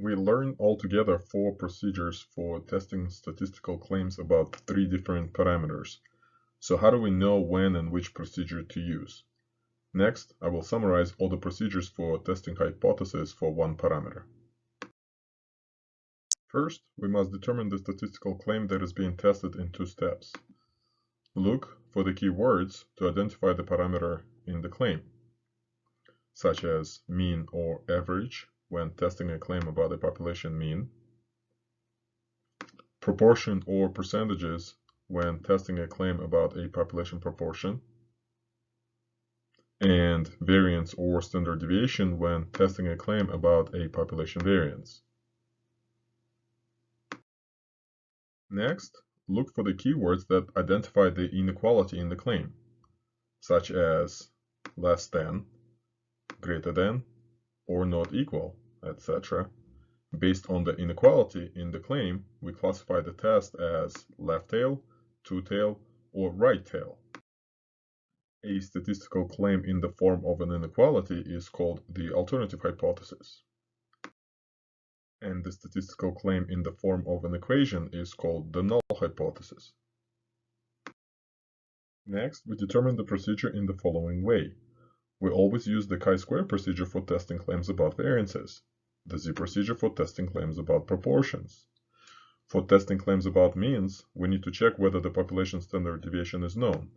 We learned altogether 4 procedures for testing statistical claims about 3 different parameters. So how do we know when and which procedure to use? Next, I will summarize all the procedures for testing hypotheses for one parameter. First, we must determine the statistical claim that is being tested in 2 steps. Look for the keywords to identify the parameter in the claim, such as mean or average when testing a claim about a population mean, proportion or percentages when testing a claim about a population proportion, and variance or standard deviation when testing a claim about a population variance. Next, look for the keywords that identify the inequality in the claim, such as less than, greater than, or not equal, etc. Based on the inequality in the claim, we classify the test as left tail, two tail, or right tail. A statistical claim in the form of an inequality is called the alternative hypothesis. And the statistical claim in the form of an equation is called the null hypothesis. Next, we determine the procedure in the following way. We always use the chi-square procedure for testing claims about variances, the z procedure for testing claims about proportions. For testing claims about means, we need to check whether the population standard deviation is known.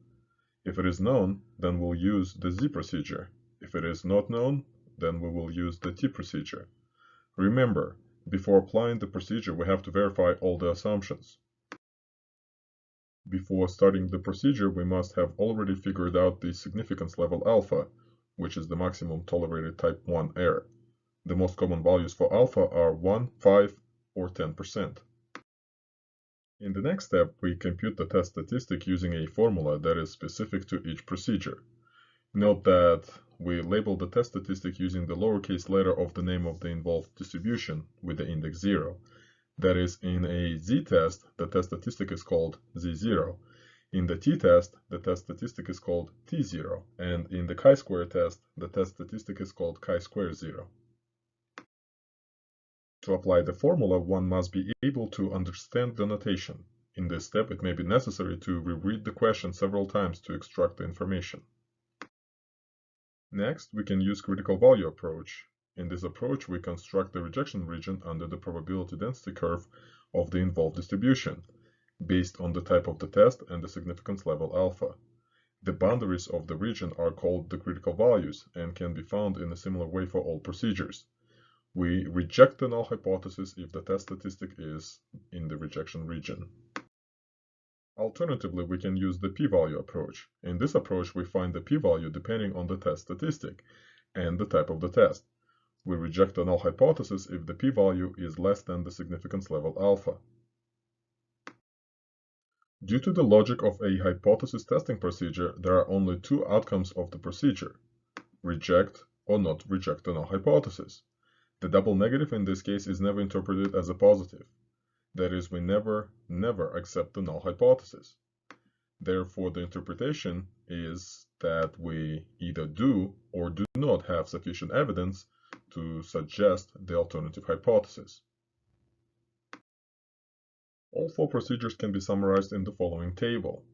If it is known, then we'll use the z procedure. If it is not known, then we will use the t procedure. Remember, before applying the procedure, we have to verify all the assumptions. Before starting the procedure, we must have already figured out the significance level alpha, which is the maximum tolerated type 1 error. The most common values for alpha are 1, 5, or 10%. In the next step, we compute the test statistic using a formula that is specific to each procedure. Note that we label the test statistic using the lowercase letter of the name of the involved distribution with the index 0. That is, in a z-test, the test statistic is called z0. In the t-test, the test statistic is called t0. And in the chi-square test, the test statistic is called chi-square 0. To apply the formula, one must be able to understand the notation. In this step, it may be necessary to reread the question several times to extract the information. Next, we can use critical value approach. In this approach, we construct the rejection region under the probability density curve of the involved distribution, based on the type of the test and the significance level alpha. The boundaries of the region are called the critical values and can be found in a similar way for all procedures. We reject the null hypothesis if the test statistic is in the rejection region. Alternatively, we can use the p-value approach. In this approach, we find the p-value depending on the test statistic and the type of the test. We reject the null hypothesis if the p-value is less than the significance level alpha. Due to the logic of a hypothesis testing procedure, there are only 2 outcomes of the procedure: reject or not reject the null hypothesis. The double negative in this case is never interpreted as a positive. That is, we never accept the null hypothesis. Therefore, the interpretation is that we either do or do not have sufficient evidence to suggest the alternative hypothesis. All 4 procedures can be summarized in the following table.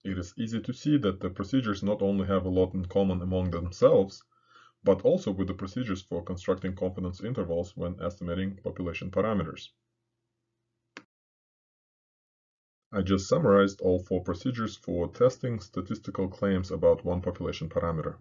It is easy to see that the procedures not only have a lot in common among themselves, but also with the procedures for constructing confidence intervals when estimating population parameters. I just summarized all 4 procedures for testing statistical claims about one population parameter.